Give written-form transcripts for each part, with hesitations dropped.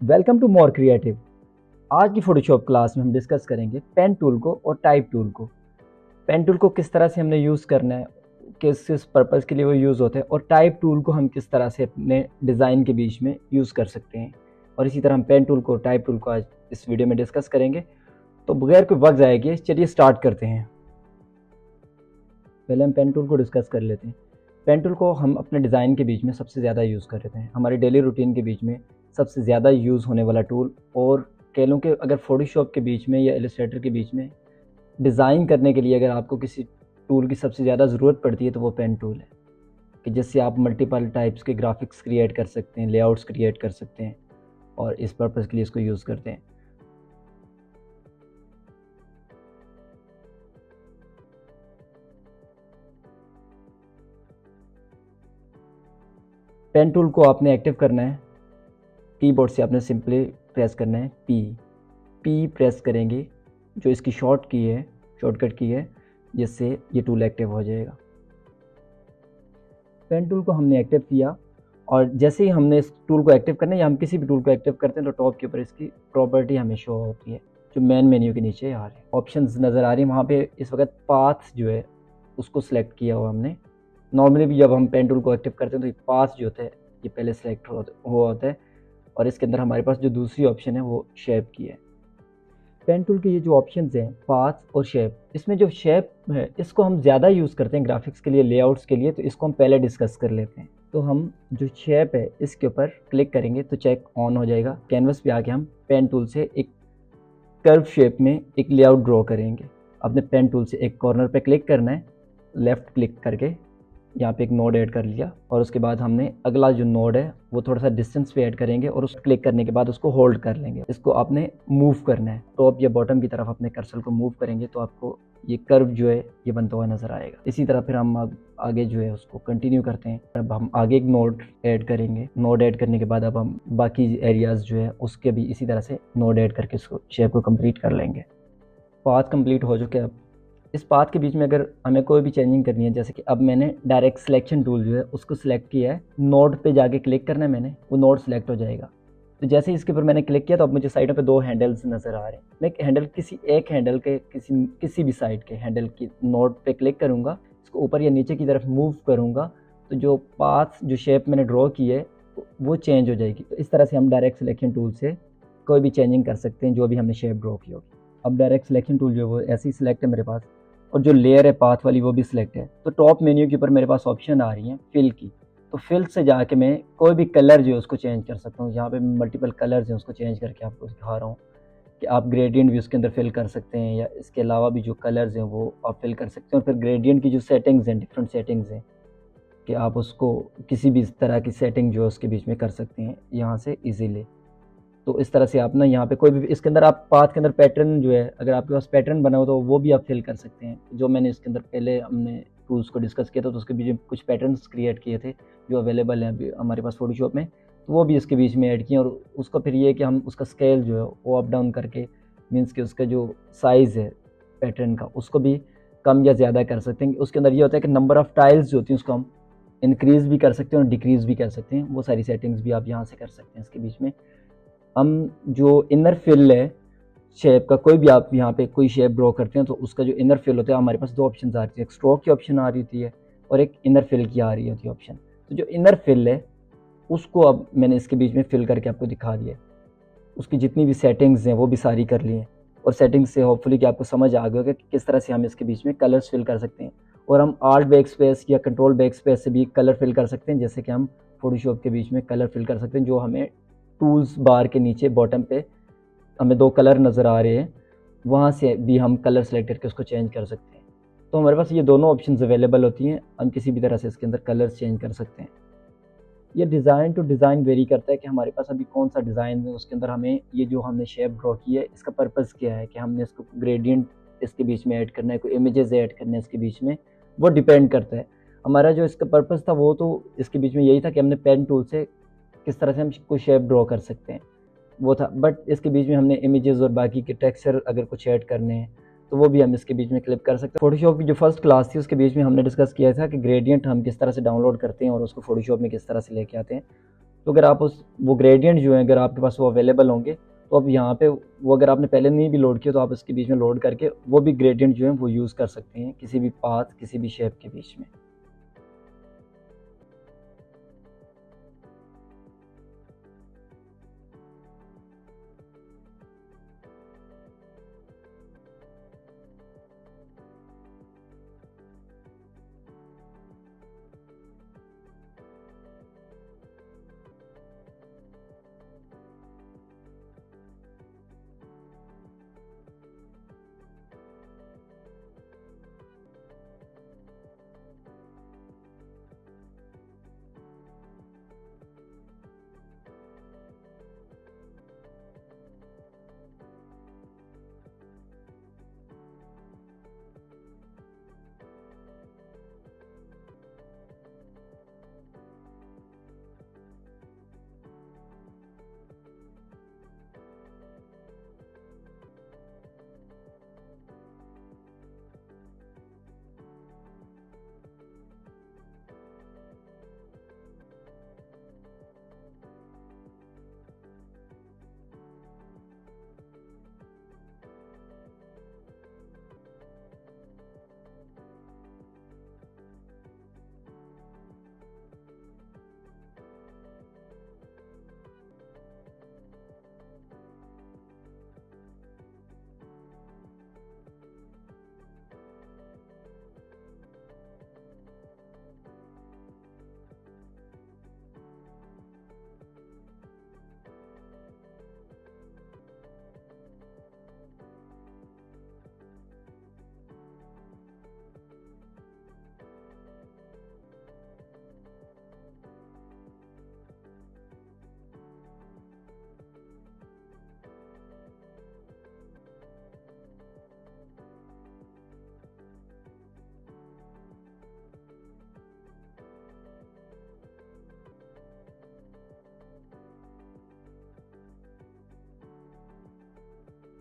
Welcome to more creative. आज की Photoshop class में हम डिस्कस करेंगे पेन टूल को और टाइप टूल को। पेन टूल को किस तरह से हमने यूज़ करना है, किस किस पर्पज़ के लिए वो यूज़ होता है, और टाइप टूल को हम किस तरह से अपने डिज़ाइन के बीच में यूज़ कर सकते हैं। और इसी तरह हम पेन टूल को और टाइप टूल को आज इस वीडियो में डिस्कस करेंगे। तो बगैर कोई वक्त ज़ाया किए चलिए स्टार्ट करते हैं। पहले हम पेन टूल को डिस्कस कर लेते हैं। पेन टूल को हम अपने डिज़ाइन के बीच में सबसे ज़्यादा यूज़ कर रहे हैं, हमारे डेली रूटीन के बीच में सबसे ज़्यादा यूज़ होने वाला टूल। और कह लूँ कि अगर फोटोशॉप के बीच में या इलस्ट्रेटर के बीच में डिज़ाइन करने के लिए अगर आपको किसी टूल की सबसे ज़्यादा ज़रूरत पड़ती है तो वो पेन टूल है, कि जिससे आप मल्टीपल टाइप्स के ग्राफिक्स क्रिएट कर सकते हैं, लेआउट्स क्रिएट कर सकते हैं, और इस पर्पज़ के लिए इसको यूज़ करते हैं। पेन टूल को आपने एक्टिव करना है, कीबोर्ड से आपने सिंपली प्रेस करना है पी प्रेस करेंगे, जो इसकी शॉर्टकट की है, जिससे ये टूल एक्टिव हो जाएगा। पेन टूल को हमने एक्टिव किया, और जैसे ही हमने इस टूल को एक्टिव करना है या हम किसी भी टूल को एक्टिव करते हैं तो टॉप के ऊपर इसकी प्रॉपर्टी हमें शो होती है, जो मेन मेन्यू के नीचे आ रहे हैं ऑप्शंस नज़र आ रही है। वहाँ पे इस वक्त पाथ जो है उसको सिलेक्ट किया हुआ हमने। नॉर्मली भी जब हम पेन टूल को एक्टिव करते हैं तो ये पाथ जो होता है ये पहले सेलेक्ट हुआ होता है, और इसके अंदर हमारे पास जो दूसरी ऑप्शन है वो शेप की है। पेन टूल के ये जो ऑप्शंस हैं पाथ और शेप, इसमें जो शेप है इसको हम ज़्यादा यूज़ करते हैं ग्राफिक्स के लिए, लेआउट्स के लिए, तो इसको हम पहले डिस्कस कर लेते हैं। तो हम जो शेप है इसके ऊपर क्लिक करेंगे तो चेक ऑन हो जाएगा। कैनवस पे आके हम पेन टूल से एक कर्व शेप में एक लेआउट ड्रॉ करेंगे। अपने पेन टूल से एक कॉर्नर पे क्लिक करना है, लेफ़्ट क्लिक करके यहाँ पे एक नोड ऐड कर लिया, और उसके बाद हमने अगला जो नोड है वो थोड़ा सा डिस्टेंस पे ऐड करेंगे, और उस क्लिक करने के बाद उसको होल्ड कर लेंगे। इसको आपने मूव करना है, टॉप या बॉटम की तरफ अपने कर्सर को मूव करेंगे तो आपको ये कर्व जो है ये बनता हुआ नजर आएगा। इसी तरह फिर हम आगे जो है उसको कंटिन्यू करते हैं। अब हम आगे एक नोड ऐड करेंगे, नोड ऐड करने के बाद अब हम बाकी एरियाज जो है उसके भी इसी तरह से नोड ऐड करके उसको शेप को कंप्लीट कर लेंगे। पाथ कंप्लीट हो चुके। अब इस पाथ के बीच में अगर हमें कोई भी चेंजिंग करनी है, जैसे कि अब मैंने डायरेक्ट सिलेक्शन टूल जो है उसको सिलेक्ट किया है, नोड पे जाके क्लिक करना है मैंने, वो नोड सिलेक्ट हो जाएगा। तो जैसे ही इसके ऊपर मैंने क्लिक किया तो अब मुझे साइडों पे दो हैंडल्स नज़र आ रहे हैं। मैं एक हैंडल के किसी भी साइड के हैंडल की नोड पे क्लिक करूँगा, इसको ऊपर या नीचे की तरफ मूव करूँगा तो जो पाथ जो शेप मैंने ड्रॉ की है वो चेंज हो जाएगी। तो इस तरह से हम डायरेक्ट सिलेक्शन टूल से कोई भी चेंजिंग कर सकते हैं जो भी हमने शेप ड्रॉ की होगी। अब डायरेक्ट सिलेक्शन टूल जो है वो ऐसे ही सिलेक्ट है मेरे पास, और जो लेयर है पाथ वाली वो भी सिलेक्ट है। तो टॉप मेन्यू के ऊपर मेरे पास ऑप्शन आ रही है फिल की, तो फिल से जाके मैं कोई भी कलर जो है उसको चेंज कर सकता हूँ। यहाँ पे मल्टीपल कलर्स हैं उसको चेंज करके आपको दिखा रहा हूँ कि आप ग्रेडियंट भी उसके अंदर फिल कर सकते हैं, या इसके अलावा भी जो कलर्स हैं वो आप फिल कर सकते हैं। और फिर ग्रेडियंट की जो सेटिंग्स हैं, डिफरेंट सेटिंग्स हैं, कि आप उसको किसी भी तरह की सेटिंग जो है उसके बीच में कर सकते हैं यहाँ से ईजीली। तो इस तरह से आप ना यहाँ पे कोई भी इसके अंदर आप पाथ के अंदर पैटर्न जो है, अगर आपके पास पैटर्न बना हो तो वो भी आप फिल कर सकते हैं। जो मैंने इसके अंदर पहले हमने टूल्स को डिस्कस किया था तो उसके बीच में कुछ पैटर्न्स क्रिएट किए थे जो अवेलेबल हैं अभी हमारे पास फोटोशॉप में, तो वो भी इसके बीच में ऐड किए। और उसको फिर ये कि हम उसका स्केल जो है वो अप डाउन करके, मीन्स कि उसका जो साइज़ है पैटर्न का उसको भी कम या ज़्यादा कर सकते हैं। उसके अंदर ये होता है कि नंबर ऑफ़ टाइल्स जो होती हैं उसको हम इंक्रीज़ भी कर सकते हैं और डिक्रीज़ भी कर सकते हैं। वो सारी सेटिंग्स भी आप यहाँ से कर सकते हैं। इसके बीच में हम जो इनर फिल है शेप का, कोई भी आप यहाँ पे कोई शेप ड्रॉ करते हैं तो उसका जो इनर फिल होता है हमारे पास दो ऑप्शन आ रही है, एक स्ट्रोक की ऑप्शन आ रही होती है और एक इनर फिल की आ रही होती है ऑप्शन। तो जो इनर फिल है उसको अब मैंने इसके बीच में फिल करके आपको दिखा दिया। उसकी जितनी भी सेटिंग्स हैं वो भी सारी कर ली हैं, और सेटिंग्स से होपफुली कि आपको समझ आ गया होगा कि किस तरह से हम इसके बीच में कलर्स फिल कर सकते हैं। और हम आल्ट बैक स्पेस या कंट्रोल बैक स्पेस से भी कलर फिल कर सकते हैं, जैसे कि हम फोटोशॉप के बीच में कलर फिल कर सकते हैं। जो हमें टूल्स बार के नीचे बॉटम पे हमें दो कलर नज़र आ रहे हैं, वहाँ से भी हम कलर सेलेक्ट करके उसको चेंज कर सकते हैं। तो हमारे पास ये दोनों ऑप्शंस अवेलेबल होती हैं, हम किसी भी तरह से इसके अंदर कलर्स चेंज कर सकते हैं। ये डिज़ाइन टू डिज़ाइन वेरी करता है कि हमारे पास अभी कौन सा डिज़ाइन है, उसके अंदर हमें ये जो हमने शेप ड्रॉ की है इसका पर्पज़ क्या है, कि हमने इसको ग्रेडियंट इसके बीच में ऐड करना है, कोई इमेजेस ऐड करने हैं इसके बीच में, वो डिपेंड करता है। हमारा जो इसका पर्पज़ था वो तो इसके बीच में यही था कि हमने पेन टूल से किस तरह से हम कोई शेप ड्रॉ कर सकते हैं, वो था। बट इसके बीच में हमने इमेजेस और बाकी के टेक्सचर अगर कुछ ऐड करने हैं तो वो भी हम इसके बीच में क्लिप कर सकते हैं। फोटोशॉप की जो फर्स्ट क्लास थी उसके बीच में हमने डिस्कस किया था कि ग्रेडियंट हम किस तरह से डाउनलोड करते हैं और उसको फोटोशॉप में किस तरह से लेके आते हैं। तो अगर आप वो ग्रेडियंट जो है अगर आपके पास वो अवेलेबल होंगे तो अब यहाँ पे वो अगर आपने पहले नहीं भी लोड किया तो आप इसके बीच में लोड करके वो भी ग्रेडियंट जो है वो यूज़ कर सकते हैं किसी भी पाथ किसी भी शेप के बीच में।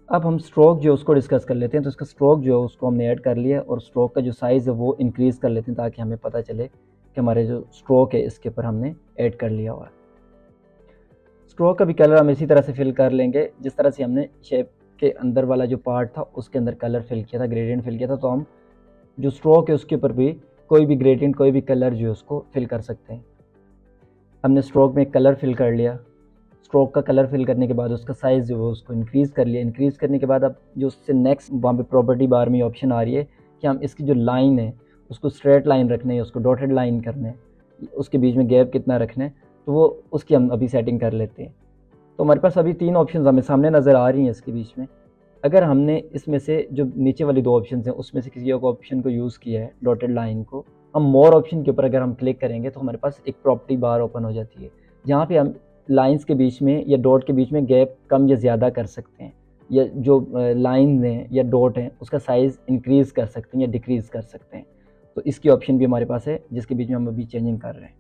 अब हम स्ट्रोक जो है उसको डिस्कस कर लेते हैं। तो इसका स्ट्रोक जो है उसको हमने ऐड कर लिया और स्ट्रोक का जो साइज़ है वो इंक्रीज़ कर लेते हैं ताकि हमें पता चले कि हमारे जो स्ट्रोक है इसके ऊपर हमने ऐड कर लिया हुआ है। स्ट्रोक का भी कलर हम इसी तरह से फिल कर लेंगे जिस तरह से हमने शेप के अंदर वाला जो पार्ट था उसके अंदर कलर फिल किया था, ग्रेडियंट फिल किया था। तो हम जो स्ट्रोक है उसके ऊपर भी कोई भी ग्रेडियंट कोई भी कलर जो है उसको फिल कर सकते हैं। हमने स्ट्रोक में कलर फिल कर लिया, स्ट्रोक का कलर फिल करने के बाद उसका साइज़ जो है उसको इंक्रीज़ कर लिया। इंक्रीज़ करने के बाद अब जो उससे नेक्स्ट वहाँ पे प्रॉपर्टी बार में ऑप्शन आ रही है कि हम इसकी जो लाइन है उसको स्ट्रेट लाइन रखना है, उसको डॉटेड लाइन करना है, उसके बीच में गैप कितना रखना है, तो वो उसकी हम अभी सेटिंग कर लेते हैं। तो हमारे पास अभी 3 ऑप्शन हमें सामने नज़र आ रही हैं इसके बीच में। अगर हमने इसमें से जो नीचे वाली 2 ऑप्शन हैं उसमें से किसी एक ऑप्शन को यूज़ किया है डॉटेड लाइन को, हम मोर ऑप्शन के ऊपर अगर हम क्लिक करेंगे तो हमारे पास एक प्रॉपर्टी बार ओपन हो जाती है जहाँ पे हम लाइंस के बीच में या डॉट के बीच में गैप कम या ज़्यादा कर सकते हैं, या जो लाइन हैं या डॉट हैं उसका साइज़ इंक्रीज़ कर सकते हैं या डिक्रीज़ कर सकते हैं। तो इसकी ऑप्शन भी हमारे पास है जिसके बीच में हम अभी चेंजिंग कर रहे हैं।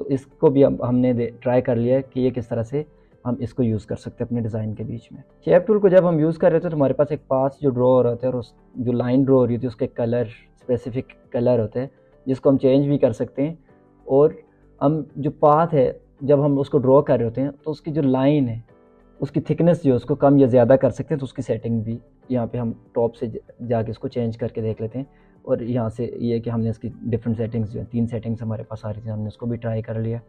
तो इसको भी हमने ट्राई कर लिया है कि ये किस तरह से हम इसको यूज़ कर सकते हैं अपने डिज़ाइन के बीच में। शेप टूल को जब हम यूज़ कर रहे थे तो हमारे पास एक पाथ जो ड्रॉ हो रहा था और उस जो लाइन ड्रॉ हो रही थी उसके कलर स्पेसिफिक कलर होते हैं जिसको हम चेंज भी कर सकते हैं। और हम जो पाथ है जब हम उसको ड्रॉ कर रहे होते हैं तो उसकी जो लाइन है उसकी थिकनेस जो है उसको कम या ज़्यादा कर सकते हैं। तो उसकी सेटिंग भी यहाँ पे हम टॉप से जाके इसको चेंज करके देख लेते हैं। और यहाँ से ये कि हमने इसकी डिफरेंट सेटिंग्स जो है 3 सेटिंग्स हमारे पास आ रही थी, हमने उसको भी ट्राई कर लिया।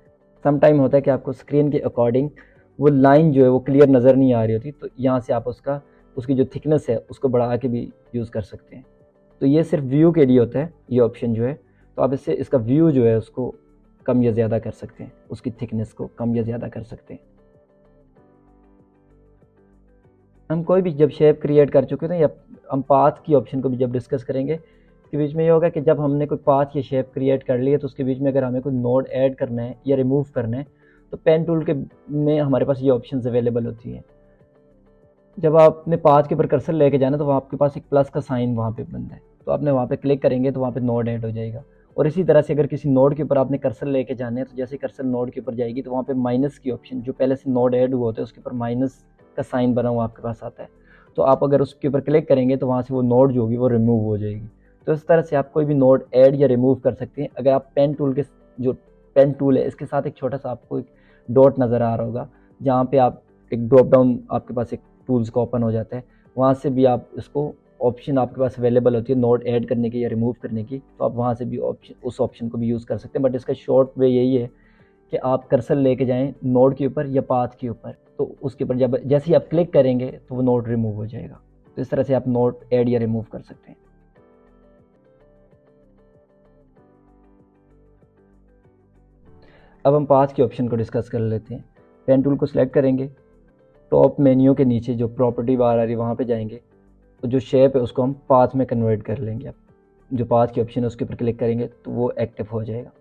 सम टाइम होता है कि आपको स्क्रीन के अकॉर्डिंग वो लाइन जो है वो क्लियर नज़र नहीं आ रही होती, तो यहाँ से आप उसकी जो थिकनेस है उसको बढ़ा के भी यूज़ कर सकते हैं। तो ये सिर्फ व्यू के लिए होता है ये ऑप्शन जो है। तो आप इससे इसका व्यू जो है उसको कम या ज़्यादा कर सकते हैं, उसकी थिकनेस को कम या ज़्यादा कर सकते हैं। हम कोई भी जब शेप क्रिएट कर चुके थे या हम पाथ की ऑप्शन को भी जब डिस्कस करेंगे इसके बीच में ये होगा कि जब हमने कोई पाथ या शेप क्रिएट कर ली है तो उसके बीच में अगर हमें कोई नोड ऐड करना है या रिमूव करना है तो पेन टूल के में हमारे पास ये ऑप्शंस अवेलेबल होती हैं। जब आप अपने पाथ के ऊपर कर्सर लेके जाना तो आपके पास एक प्लस का साइन वहाँ पे बनता है, तो आपने वहाँ पे क्लिक करेंगे तो वहाँ पे नोड ऐड हो जाएगा। और इसी तरह से अगर किसी नोड के ऊपर आपने कर्सर लेके जाना है तो जैसे कर्सर नोड के ऊपर जाएगी तो वहाँ पे माइनस की ऑप्शन जो पहले से नोड ऐड हुआ होता है उसके ऊपर माइनस का साइन बना हुआ आपके पास आता है। तो आप अगर उसके ऊपर क्लिक करेंगे तो वहाँ से वो नोड जो होगी वो रिमूव हो जाएगी। तो इस तरह से आप कोई भी नोड ऐड या रिमूव कर सकते हैं। अगर आप पेन टूल के जो पेन टूल है इसके साथ एक छोटा सा आपको एक डॉट नज़र आ रहा होगा, जहाँ पे आप एक ड्रॉप डाउन आपके पास एक टूल्स का ओपन हो जाता है, वहाँ से भी आप इसको ऑप्शन आपके पास अवेलेबल होती है नोड ऐड करने की या रिमूव करने की, तो आप वहाँ से भी उस ऑप्शन को भी यूज़ कर सकते हैं। बट इसका शॉर्ट वे यही है कि आप कर्सर लेके जाएं नोड के ऊपर या पाथ के ऊपर, तो उसके ऊपर जब जैसे ही आप क्लिक करेंगे तो वो नोड रिमूव हो जाएगा। तो इस तरह से आप नोड ऐड या रिमूव कर सकते हैं। अब हम पाथ के ऑप्शन को डिस्कस कर लेते हैं। पेन टूल को सिलेक्ट करेंगे, टॉप मेन्यू के नीचे जो प्रॉपर्टी बार आ रही है वहाँ पे जाएंगे, तो जो शेप है उसको हम पाथ में कन्वर्ट कर लेंगे। अब जो पाथ की ऑप्शन है उसके ऊपर क्लिक करेंगे तो वो एक्टिव हो जाएगा।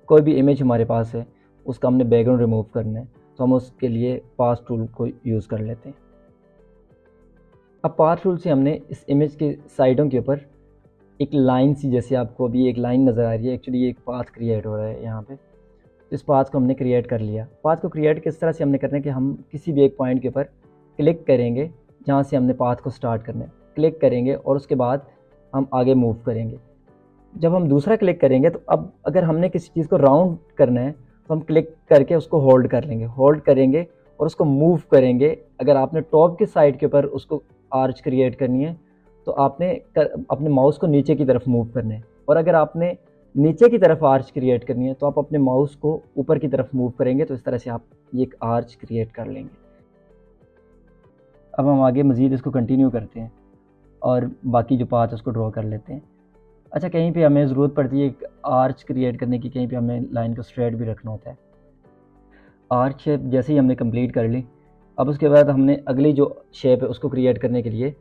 कोई भी इमेज हमारे पास है उसका हमने बैकग्राउंड रिमूव करना है, तो हम उसके लिए पाथ टूल को यूज़ कर लेते हैं। अब पाथ टूल से हमने इस इमेज के साइडों के ऊपर एक लाइन सी, जैसे आपको अभी एक लाइन नज़र आ रही है, एक्चुअली ये एक पाथ क्रिएट हो रहा है यहाँ पे। इस पाथ को हमने क्रिएट कर लिया। पाथ को क्रिएट किस तरह से हमने करना है कि हम किसी भी एक पॉइंट के ऊपर क्लिक करेंगे जहाँ से हमने पाथ को स्टार्ट करना है, क्लिक करेंगे और उसके बाद हम आगे मूव करेंगे। जब हम दूसरा क्लिक करेंगे तो अब अगर हमने किसी चीज़ को राउंड करना है तो हम क्लिक करके उसको होल्ड कर लेंगे, होल्ड करेंगे और उसको मूव करेंगे। अगर आपने टॉप की साइड के ऊपर उसको आर्च क्रिएट करनी है तो आपने अपने माउस को नीचे की तरफ मूव करना है, और अगर आपने नीचे की तरफ आर्च क्रिएट करनी है तो आप अपने माउस को ऊपर की तरफ मूव करेंगे। तो इस तरह से आप ये एक आर्च क्रिएट कर लेंगे। अब हम आगे मज़ीद इसको कंटिन्यू करते हैं और बाकी जो पाथ उसको ड्रॉ कर लेते हैं। अच्छा, कहीं पे हमें ज़रूरत पड़ती है एक आर्च क्रिएट करने की, कहीं पे हमें लाइन को स्ट्रेट भी रखना होता है। आर्च शेप जैसे ही हमने कंप्लीट कर ली, अब उसके बाद हमने अगली जो शेप है उसको क्रिएट करने के लिए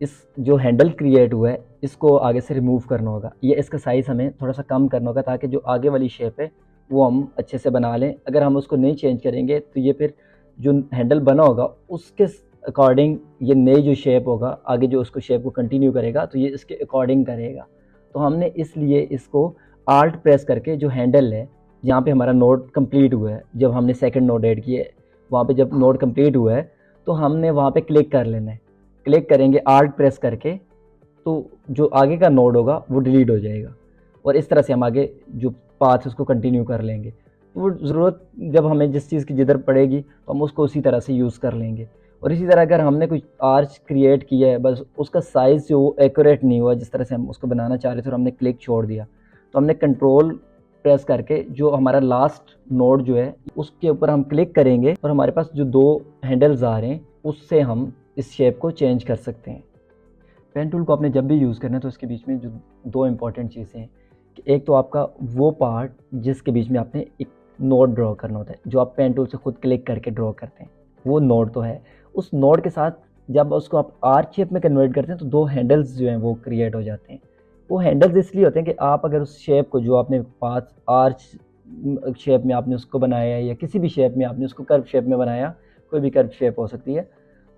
इस जो हैंडल क्रिएट हुआ है इसको आगे से रिमूव करना होगा, या इसका साइज़ हमें थोड़ा सा कम करना होगा ताकि जो आगे वाली शेप है वो हम अच्छे से बना लें। अगर हम उसको नहीं चेंज करेंगे तो ये फिर जो हैंडल बना होगा उसके अकॉर्डिंग ये नई जो शेप होगा, आगे जो उसको शेप को कंटिन्यू करेगा तो ये इसके अकॉर्डिंग करेगा। तो हमने इसलिए इसको आल्ट प्रेस करके जो हैंडल है जहाँ पे हमारा नोड कंप्लीट हुआ है, जब हमने सेकंड नोड ऐड किया है वहाँ पे जब नोड कंप्लीट हुआ है तो हमने वहाँ पे क्लिक कर लेना है। क्लिक करेंगे आल्ट प्रेस करके तो जो आगे का नोड होगा वो डिलीट हो जाएगा, और इस तरह से हम आगे जो पाथ उसको कंटिन्यू कर लेंगे। तो वो ज़रूरत जब हमें जिस चीज़ की जिधर पड़ेगी तो हम उसको उसी तरह से यूज़ कर लेंगे। और इसी तरह अगर हमने कुछ आर्च क्रिएट किया है, बस उसका साइज़ जो एक्यूरेट नहीं हुआ जिस तरह से हम उसको बनाना चाह रहे थे और हमने क्लिक छोड़ दिया, तो हमने कंट्रोल प्रेस करके जो हमारा लास्ट नोड जो है उसके ऊपर हम क्लिक करेंगे और हमारे पास जो दो हैंडल्स आ रहे हैं उससे हम इस शेप को चेंज कर सकते हैं। पेन टूल को आपने जब भी यूज़ करना है तो इसके बीच में जो दो इम्पॉर्टेंट चीज़ें हैं कि एक तो आपका वो पार्ट जिसके बीच में आपने एक नोड ड्रॉ करना होता है, जो आप पेन टूल से खुद क्लिक करके ड्रॉ करते हैं, वो नोड तो है। उस नोड के साथ जब उसको आप आर्च शेप में कन्वर्ट करते हैं तो दो हैंडल्स जो हैं वो क्रिएट हो जाते हैं। वो हैंडल्स इसलिए होते हैं कि आप अगर उस शेप को जो आपने पाथ आर्च शेप में आपने उसको बनाया है या किसी भी शेप में आपने उसको कर्व शेप में बनाया, कोई भी कर्व शेप हो सकती है,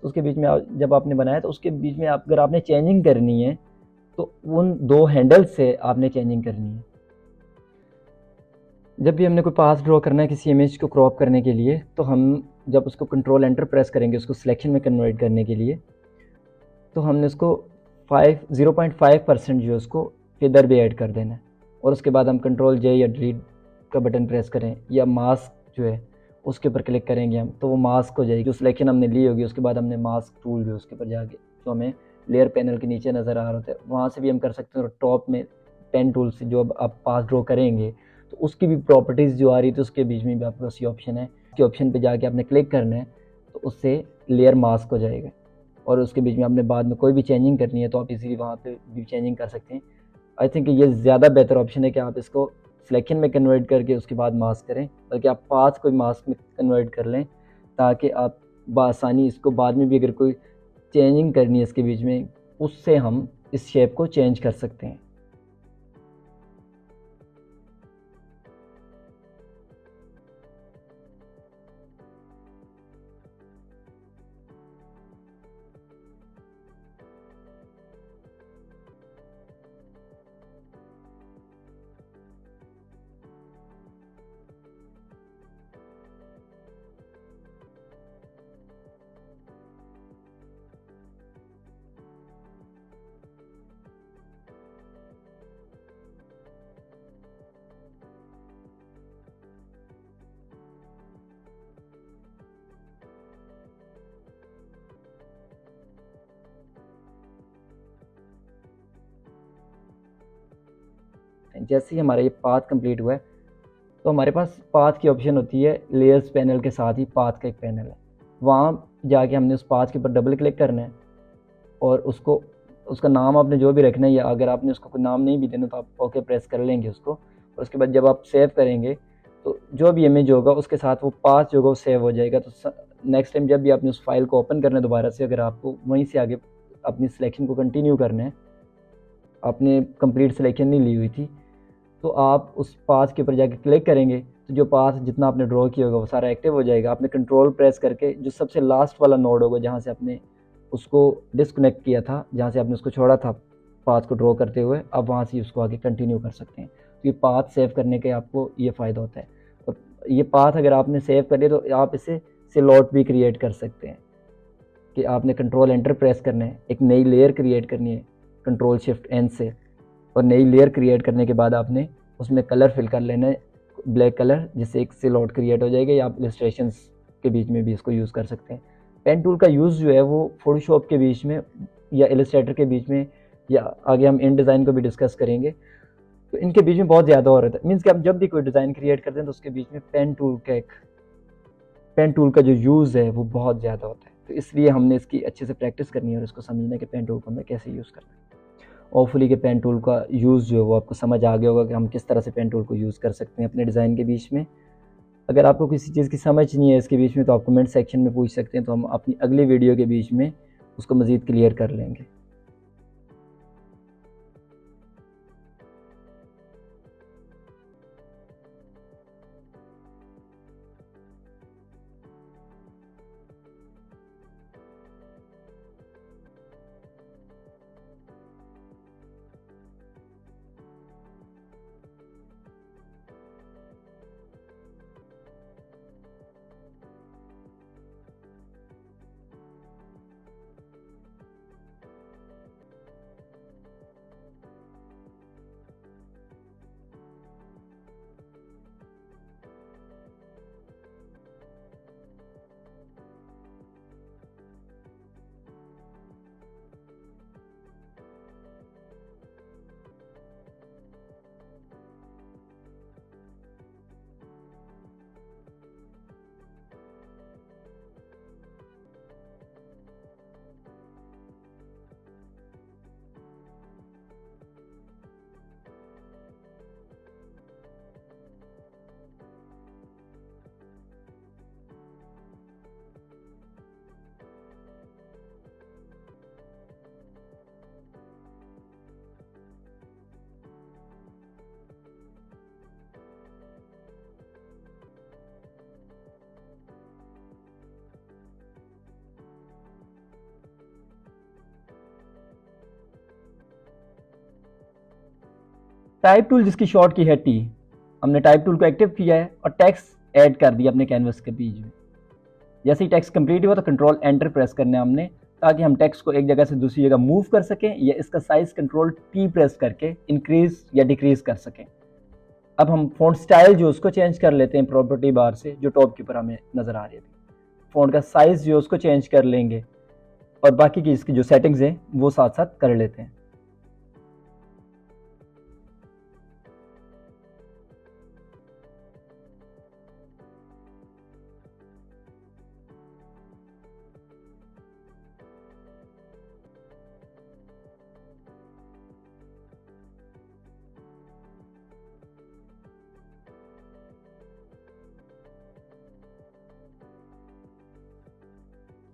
तो उसके बीच में जब आपने बनाया तो उसके बीच में अगर आपने चेंजिंग करनी है तो उन दो हैंडल से आपने चेंजिंग करनी है। जब भी हमने कोई पाथ ड्रॉ करना है किसी इमेज को क्रॉप करने के लिए, तो हम जब उसको कंट्रोल एंटर प्रेस करेंगे उसको सिलेक्शन में कन्वर्ट करने के लिए, तो हमने उसको 0.5% जो है उसको फेदर भी ऐड कर देना है। और उसके बाद हम कंट्रोल जे या डिलीट का बटन प्रेस करें या मास्क जो है उसके ऊपर क्लिक करेंगे हम, तो वो मास्क हो जाएगी। जो सिलेक्शन हमने ली होगी उसके बाद हमने मास्क टूल भी उसके ऊपर जाके जो हमें लेयर पैनल के नीचे नज़र आ रहा होता है वहाँ से भी हम कर सकते हैं। और टॉप में पेन टूल से जो अब आप पाथ ड्रॉ करेंगे तो उसकी भी प्रॉपर्टीज़ जो आ रही है तो उसके बीच में भी आपके पास ये ऑप्शन है कि ऑप्शन पे जाके आपने क्लिक करना है तो उससे लेयर मास्क हो जाएगा। और उसके बीच में आपने बाद में कोई भी चेंजिंग करनी है तो आप इजीली वहाँ पे भी चेंजिंग कर सकते हैं। आई थिंक ये ज़्यादा बेहतर ऑप्शन है कि आप इसको सिलेक्शन में कन्वर्ट करके उसके बाद मास्क करें, बल्कि आप पाथ को मास्क में कन्वर्ट कर लें ताकि आप बआसानी इसको बाद में भी अगर कोई चेंजिंग करनी है इसके बीच में उससे हम इस शेप को चेंज कर सकते हैं। हैं। जैसे ही हमारा ये पाथ कंप्लीट हुआ है तो हमारे पास पाथ की ऑप्शन होती है, लेयर्स पैनल के साथ ही पाथ का एक पैनल है, वहाँ जाके हमने उस पाथ के ऊपर डबल क्लिक करना है और उसको उसका नाम आपने जो भी रखना है, या अगर आपने उसको कोई नाम नहीं भी देना तो आप ओके प्रेस कर लेंगे उसको। और उसके बाद जब आप सेव करेंगे तो जो भी इमेज होगा उसके साथ वो पाथ जो होगा वो सेव हो जाएगा। तो नेक्स्ट टाइम जब भी आपने उस फाइल को ओपन करना है दोबारा से, अगर आपको वहीं से आगे अपनी सिलेक्शन को कंटिन्यू करना है, आपने कंप्लीट सिलेक्शन नहीं ली हुई थी, तो आप उस पाथ के ऊपर जाके क्लिक करेंगे तो जो पाथ जितना आपने ड्रॉ किया होगा वो सारा एक्टिव हो जाएगा। आपने कंट्रोल प्रेस करके जो सबसे लास्ट वाला नोड होगा जहाँ से आपने उसको डिस्कनेक्ट किया था, जहाँ से आपने उसको छोड़ा था पाथ को ड्रॉ करते हुए, आप वहाँ से उसको आगे कंटिन्यू कर सकते हैं। तो ये पाथ सेव करने के आपको ये फ़ायदा होता है। और ये पाथ अगर आपने सेव कर लिया तो आप इसे स्लॉट भी क्रिएट कर सकते हैं कि आपने कंट्रोल एंटर प्रेस करना है, एक नई लेयर क्रिएट करनी है कंट्रोल शिफ्ट एन से, और नई लेयर क्रिएट करने के बाद आपने उसमें कलर फिल कर लेना है ब्लैक कलर, जिससे एक स्लॉट क्रिएट हो जाएगा। या आप इलस्ट्रेशंस के बीच में भी इसको यूज़ कर सकते हैं। पेन टूल का यूज़ जो है वो फोटोशॉप के बीच में या इलस्ट्रेटर के बीच में, या आगे हम इन डिज़ाइन को भी डिस्कस करेंगे, तो इनके बीच में बहुत ज़्यादा हो रहा है। मीन्स कि आप जब भी कोई डिज़ाइन क्रिएट करते हैं तो उसके बीच में पेन टूल का जो यूज़ है वो बहुत ज़्यादा होता है। तो इसलिए हमने इसकी अच्छे से प्रैक्टिस करनी है और इसको समझना है कि पेन टूल को हमें कैसे यूज़ करना है। होपफुली कि पेन टूल का यूज़ जो है वो आपको समझ आ गया होगा कि हम किस तरह से पेन टूल को यूज़ कर सकते हैं अपने डिज़ाइन के बीच में। अगर आपको किसी चीज़ की समझ नहीं है इसके बीच में तो आप कमेंट सेक्शन में पूछ सकते हैं, तो हम अपनी अगली वीडियो के बीच में उसको मज़ीद क्लियर कर लेंगे। टाइप टूल जिसकी शॉर्ट की है टी, हमने टाइप टूल को एक्टिव किया है और टेक्स्ट ऐड कर दिया अपने कैनवस के बीच में। जैसे ही टेक्स्ट कंप्लीट हुआ तो कंट्रोल एंटर प्रेस करना है हमने, ताकि हम टेक्स्ट को एक जगह से दूसरी जगह मूव कर सकें, या इसका साइज कंट्रोल टी प्रेस करके इंक्रीज या डिक्रीज कर सकें। अब हम फ़ॉन्ट स्टाइल जो उसको चेंज कर लेते हैं प्रॉपर्टी बार से, जो टॉप के ऊपर हमें नज़र आ रही है। फ़ॉन्ट का साइज़ जो उसको चेंज कर लेंगे और बाकी की इसकी जो सेटिंग्स हैं वो साथ साथ कर लेते हैं।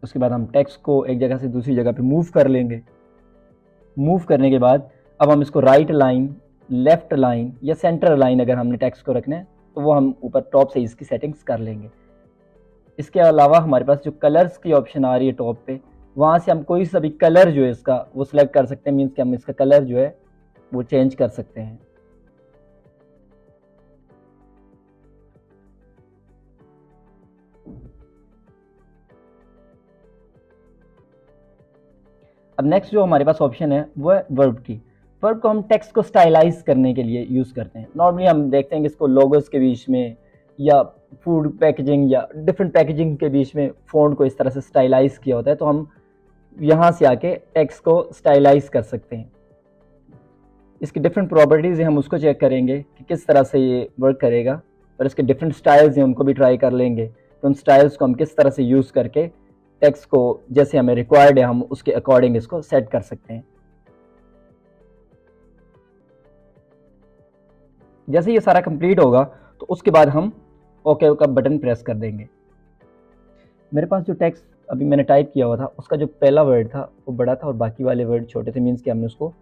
उसके बाद हम टेक्स्ट को एक जगह से दूसरी जगह पे मूव कर लेंगे। मूव करने के बाद अब हम इसको राइट लाइन, लेफ्ट लाइन या सेंटर लाइन अगर हमने टेक्स्ट को रखना है तो वो हम ऊपर टॉप से इसकी सेटिंग्स कर लेंगे। इसके अलावा हमारे पास जो कलर्स की ऑप्शन आ रही है टॉप पे, वहाँ से हम कोई सा भी कलर जो है इसका वो सिलेक्ट कर सकते हैं। मीन्स कि हम इसका कलर जो है वो चेंज कर सकते हैं। अब नेक्स्ट जो हमारे पास ऑप्शन है वो है वर्ब की। वर्ब को हम टेक्स्ट को स्टाइलाइज करने के लिए यूज़ करते हैं। नॉर्मली हम देखते हैं कि इसको लोगोस के बीच में या फूड पैकेजिंग या डिफरेंट पैकेजिंग के बीच में फ़ॉन्ट को इस तरह से स्टाइलाइज किया होता है, तो हम यहाँ से आके टेक्स्ट को स्टाइलाइज कर सकते हैं। इसकी डिफरेंट प्रॉपर्टीज़ हैं, हम उसको चेक करेंगे कि किस तरह से ये वर्क करेगा, और इसके डिफरेंट स्टाइल्स हैं उनको भी ट्राई कर लेंगे। तो उन स्टाइल्स को हम किस तरह से यूज़ करके टेक्स्ट को जैसे हमें रिक्वायर्ड है हम उसके अकॉर्डिंग इसको सेट कर सकते हैं। जैसे ये सारा कंप्लीट होगा तो उसके बाद हम ओके का बटन प्रेस कर देंगे। मेरे पास जो टेक्स्ट अभी मैंने टाइप किया हुआ था उसका जो पहला वर्ड था वो बड़ा था और बाकी वाले वर्ड छोटे थे, मीन्स कि हमने उसको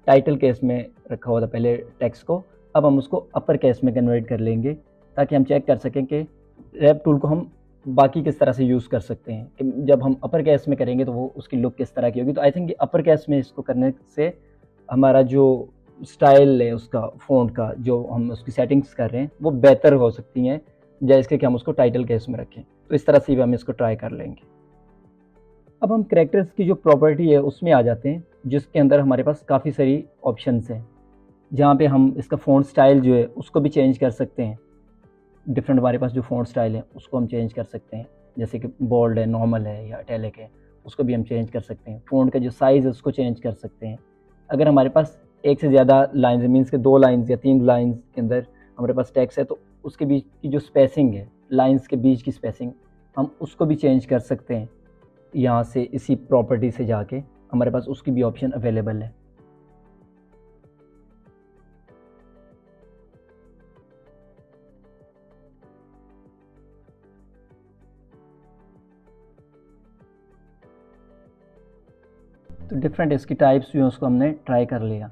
टाइटल केस में रखा हुआ था पहले टेक्स्ट को। अब हम उसको अपर केस में कन्वर्ट कर लेंगे ताकि हम चेक कर सकें कि रैप टूल को हम बाकी किस तरह से यूज़ कर सकते हैं, कि जब हम अपर केस में करेंगे तो वो उसकी लुक किस तरह की होगी। तो आई थिंक अपर केस में इसको करने से हमारा जो स्टाइल है उसका फ़ॉन्ट का जो हम उसकी सेटिंग्स कर रहे हैं वो बेहतर हो सकती हैं जैसे कि हम उसको टाइटल केस में रखें। तो इस तरह से भी हम इसको ट्राई कर लेंगे। अब हम कैरेक्टर्स की जो प्रॉपर्टी है उसमें आ जाते हैं, जिसके अंदर हमारे पास काफ़ी सारी ऑप्शंस हैं, जहाँ पे हम इसका फ़ॉन्ट स्टाइल जो है उसको भी चेंज कर सकते हैं। डिफरेंट हमारे पास जो फ़ॉन्ट स्टाइल है उसको हम चेंज कर सकते हैं, जैसे कि बोल्ड है, नॉर्मल है या इटैलिक है, उसको भी हम चेंज कर सकते हैं। फ़ॉन्ट का जो साइज़ है उसको चेंज कर सकते हैं। अगर हमारे पास एक से ज़्यादा लाइन्स मीन्स के 2 लाइन्स या 3 लाइन्स के अंदर हमारे पास टेक्स्ट है तो उसके बीच की जो स्पेसिंग है, लाइन्स के बीच की स्पेसिंग, हम उसको भी चेंज कर सकते हैं। यहाँ से इसी प्रॉपर्टी से जाके हमारे पास उसकी भी ऑप्शन अवेलेबल है। तो डिफरेंट इसकी टाइप्स जो हैं उसको हमने ट्राई कर लिया।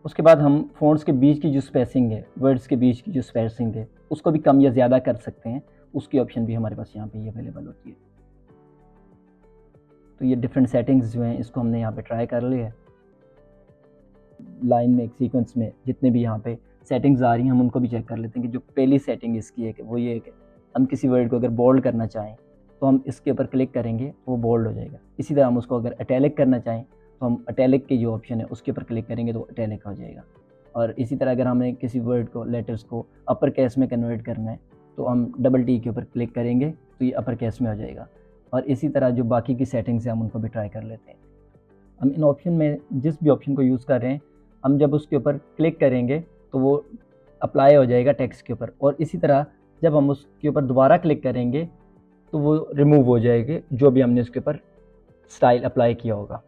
उसके बाद हम फ़ॉन्ट्स के बीच की जो स्पेसिंग है, वर्ड्स के बीच की जो स्पेसिंग है उसको भी कम या ज़्यादा कर सकते हैं, उसकी ऑप्शन भी हमारे पास यहाँ पे अवेलेबल होती है। तो ये डिफरेंट सेटिंग्स जो हैं इसको हमने यहाँ पे ट्राई कर लिया है। लाइन में एक सीक्वेंस में जितने भी यहाँ पे सेटिंग्स आ रही हैं हम उनको भी चेक कर लेते हैं कि जो पहली सेटिंग इसकी है कि वो ये है कि हम किसी वर्ड को अगर बोल्ड करना चाहें तो हम इसके ऊपर क्लिक करेंगे तो वो बोल्ड हो जाएगा। इसी तरह हम उसको अगर इटैलिक करना चाहें तो हम इटैलिक की जो ऑप्शन है उसके ऊपर क्लिक करेंगे तो इटैलिक हो जाएगा। और इसी तरह अगर हमें किसी वर्ड को, लेटर्स को अपर केस में कन्वर्ट करना है तो हम डबल टी के ऊपर क्लिक करेंगे तो ये अपर केस में हो जाएगा। और इसी तरह जो बाकी की सेटिंग्स हैं हम उनको भी ट्राई कर लेते हैं। हम इन ऑप्शन में जिस भी ऑप्शन को यूज़ कर रहे हैं हम जब उसके ऊपर क्लिक करेंगे तो वो अप्लाई हो जाएगा टेक्स्ट के ऊपर, और इसी तरह जब हम उसके ऊपर दोबारा क्लिक करेंगे तो वो रिमूव हो जाएगी जो भी हमने उसके ऊपर स्टाइल अप्लाई किया होगा।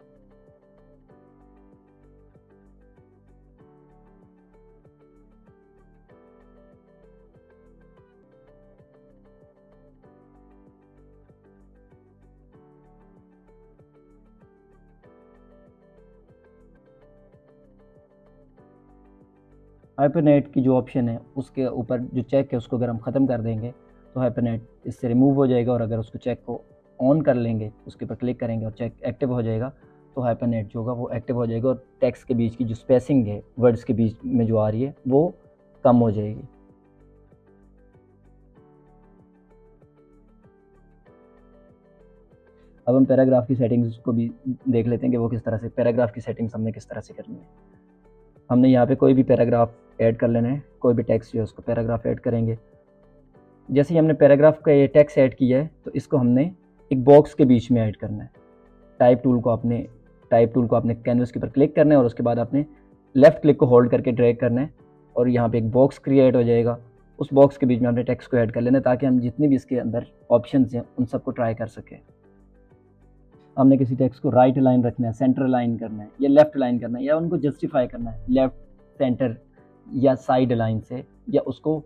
हाइपरनेट की जो ऑप्शन है उसके ऊपर जो चेक है उसको अगर हम ख़त्म कर देंगे तो हाइपरनेट इससे रिमूव हो जाएगा, और अगर उसको चेक को ऑन कर लेंगे उसके ऊपर क्लिक करेंगे और चेक एक्टिव हो जाएगा तो हाइपरनेट जो होगा वो एक्टिव हो जाएगा और टेक्स्ट के बीच की जो स्पेसिंग है वर्ड्स के बीच में जो आ रही है वो कम हो जाएगी। अब हम पैराग्राफ की सेटिंग्स को भी देख लेते हैं कि वो किस तरह से, पैराग्राफ की सेटिंग्स हमने किस तरह से करनी है। हमने यहाँ पे कोई भी पैराग्राफ ऐड कर लेना है, कोई भी टेक्स्ट जो है उसको पैराग्राफ ऐड करेंगे। जैसे ही हमने पैराग्राफ का ये टेक्स्ट ऐड किया है तो इसको हमने एक बॉक्स के बीच में ऐड करना है। टाइप टूल को आपने कैनवस के ऊपर क्लिक करना है और उसके बाद आपने लेफ़्ट क्लिक को होल्ड करके ड्रैग करना है और यहाँ पे एक बॉक्स क्रिएट हो जाएगा। उस बॉक्स के बीच में आपने टेक्स्ट को ऐड कर लेना है ताकि हम जितनी भी इसके अंदर ऑप्शंस हैं उन सबको ट्राई कर सकें। हमने किसी टेक्स्ट को राइट लाइन रखना है, सेंटर लाइन करना है या लेफ़्ट लाइन करना है, या उनको जस्टिफाई करना है लेफ़्ट, सेंटर या साइड लाइन से, या उसको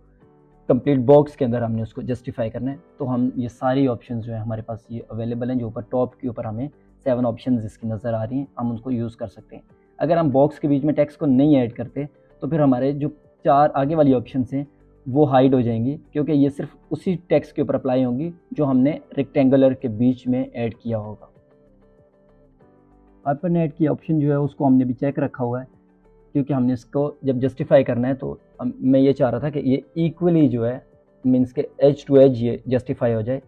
कंप्लीट बॉक्स के अंदर हमने उसको जस्टिफाई करना है। तो हम ये सारी ऑप्शंस जो है हमारे पास ये अवेलेबल हैं, जो ऊपर टॉप के ऊपर हमें 7 ऑप्शंस इसकी नज़र आ रही हैं, हम उनको यूज़ कर सकते हैं। अगर हम बॉक्स के बीच में टेक्स्ट को नहीं ऐड करते तो फिर हमारे जो 4 आगे वाली ऑप्शंस हैं वो हाइड हो जाएंगी, क्योंकि ये सिर्फ उसी टेक्स्ट के ऊपर अप्लाई होंगी जो हमने रेक्टेंगुलर के बीच में ऐड किया होगा। हाइपरनेट की ऑप्शन जो है उसको हमने भी चेक रखा हुआ है, क्योंकि हमने इसको जब जस्टिफाई करना है तो मैं ये चाह रहा था कि ये इक्वली जो है मीन्स के एज टू एज ये जस्टिफाई हो जाए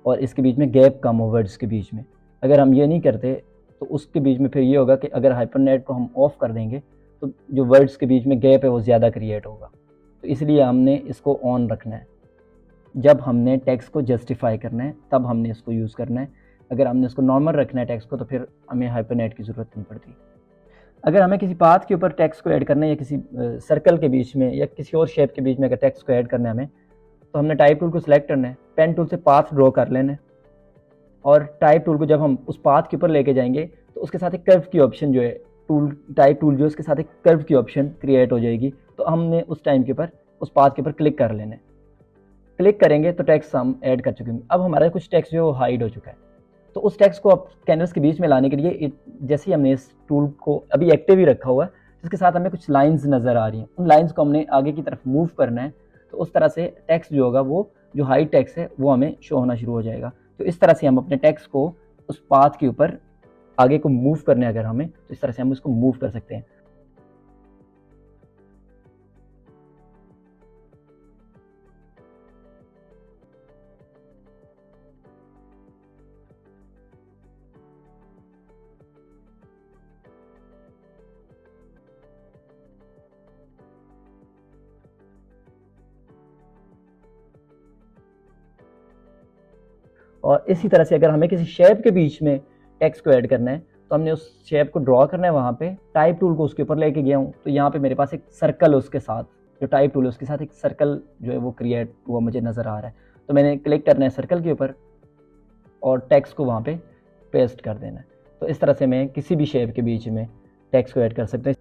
और इसके बीच में गैप कम हो वर्ड्स के बीच में। अगर हम ये नहीं करते तो उसके बीच में फिर ये होगा कि अगर हाइपरनेट को हम ऑफ़ कर देंगे तो जो वर्ड्स के बीच में गैप है वो ज़्यादा क्रिएट होगा। तो इसलिए हमने इसको ऑन रखना है। जब हमने टेक्स्ट को जस्टिफाई करना है तब हमने इसको यूज़ करना है। अगर हमने इसको नॉर्मल रखना है टेक्स्ट को तो फिर हमें हाइपरनेट की ज़रूरत नहीं पड़ती। अगर हमें किसी पाथ के ऊपर टेक्स्ट को ऐड करना है या किसी सर्कल के बीच में या किसी और शेप के बीच में अगर टेक्स्ट को ऐड करना है हमें, तो हमने टाइप टूल को सिलेक्ट करना है, पेन टूल से पाथ ड्रॉ कर लेना है और टाइप टूल को जब हम उस पाथ के ऊपर लेके जाएंगे तो उसके साथ एक कर्व की ऑप्शन जो है टाइप टूल जो है उसके साथ एक कर्व की ऑप्शन क्रिएट हो जाएगी। तो हमने उस टाइम के ऊपर उस पाथ के ऊपर क्लिक कर लेना है। क्लिक करेंगे तो टेक्स्ट हम ऐड कर चुके हैं। अब हमारा कुछ टेक्स्ट जो है वो हाइड हो चुका है। तो उस टेक्स्ट को अब कैनवस के बीच में लाने के लिए जैसे ही हमने इस टूल को अभी एक्टिव ही रखा हुआ है, जिसके साथ हमें कुछ लाइंस नज़र आ रही हैं, उन लाइंस को हमने आगे की तरफ मूव करना है। तो उस तरह से टेक्स्ट जो होगा वो जो हाइड टेक्स्ट है वो हमें शो होना शुरू हो जाएगा। तो इस तरह से हम अपने टेक्स्ट को उस पाथ के ऊपर आगे को मूव करने अगर हमें, तो इस तरह से हम उसको मूव कर सकते हैं। और इसी तरह से अगर हमें किसी शेप के बीच में टेक्स्ट को ऐड करना है तो हमने उस शेप को ड्रॉ करना है। वहाँ पे टाइप टूल को उसके ऊपर लेके गया हूँ, तो यहाँ पे मेरे पास एक सर्कल है, उसके साथ जो टाइप टूल है उसके साथ एक सर्कल जो है वो क्रिएट हुआ मुझे नज़र आ रहा है। तो मैंने क्लिक करना है सर्कल के ऊपर और टेक्स्ट को वहाँ पे पेस्ट कर देना है। तो इस तरह से मैं किसी भी शेप के बीच में टेक्स्ट को ऐड कर सकते हैं।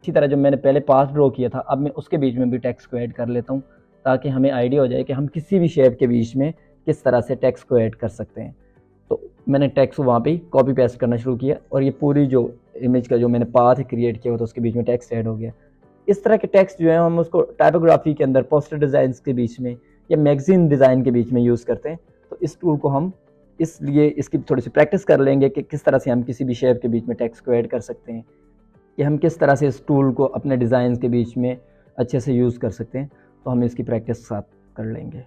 इसी तरह जो मैंने पहले पाथ ड्रॉ किया था, अब मैं उसके बीच में भी टेक्स्ट को ऐड कर लेता हूँ ताकि हमें आइडिया हो जाए कि हम किसी भी शेप के बीच में किस तरह से टेक्स्ट को ऐड कर सकते हैं। तो मैंने टेक्स्ट वहाँ पे कॉपी पेस्ट करना शुरू किया और ये पूरी जो इमेज का जो मैंने पाथ क्रिएट किया हुआ था उसके बीच में टेक्स्ट ऐड हो गया। इस तरह के टेक्स्ट जो है हम उसको टाइपोग्राफी के अंदर, पोस्टर डिज़ाइन के बीच में या मैगजीन डिज़ाइन के बीच में यूज़ करते हैं। तो इस टूल को हम इसलिए इसकी थोड़ी सी प्रैक्टिस कर लेंगे कि किस तरह से हम किसी भी शेप के बीच में टेक्स्ट को ऐड कर सकते हैं, कि हम किस तरह से इस टूल को अपने डिज़ाइन के बीच में अच्छे से यूज़ कर सकते हैं। तो हम इसकी प्रैक्टिस साथ कर लेंगे।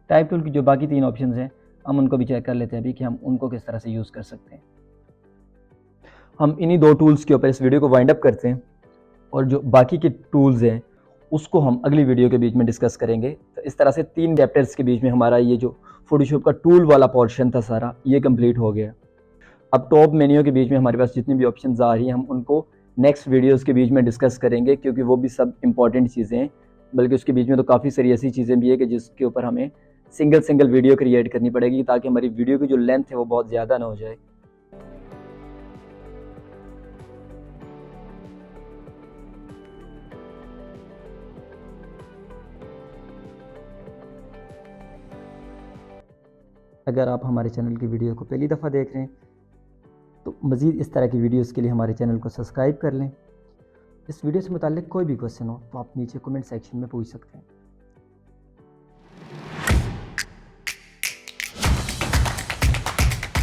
टाइप टूल की जो बाकी 3 ऑप्शन हैं हम उनको भी चेक कर लेते हैं अभी कि हम उनको किस तरह से यूज़ कर सकते हैं। हम इन्हीं 2 टूल्स के ऊपर इस वीडियो को वाइंड अप करते हैं और जो बाकी के टूल्स हैं उसको हम अगली वीडियो के बीच में डिस्कस करेंगे। तो इस तरह से 3 चैप्टर्स के बीच में हमारा ये जो फोटोशॉप का टूल वाला पोर्शन था सारा ये कंप्लीट हो गया। अब टॉप मेन्यू के बीच में हमारे पास जितनी भी ऑप्शंस आ रही हैं हम उनको नेक्स्ट वीडियोस के बीच में डिस्कस करेंगे, क्योंकि वो भी सब इंपॉर्टेंट चीज़ें हैं। बल्कि उसके बीच में तो काफ़ी सारी ऐसी चीज़ें भी है कि जिसके ऊपर हमें सिंगल वीडियो क्रिएट करनी पड़ेगी ताकि हमारी वीडियो की जो लेंथ है वो बहुत ज़्यादा ना हो जाए। अगर आप हमारे चैनल की वीडियो को पहली दफ़ा देख रहे हैं तो मज़ीद इस तरह की वीडियोस के लिए हमारे चैनल को सब्सक्राइब कर लें। इस वीडियो से मुताल्लिक़ कोई भी क्वेश्चन हो तो आप नीचे कमेंट सेक्शन में पूछ सकते हैं।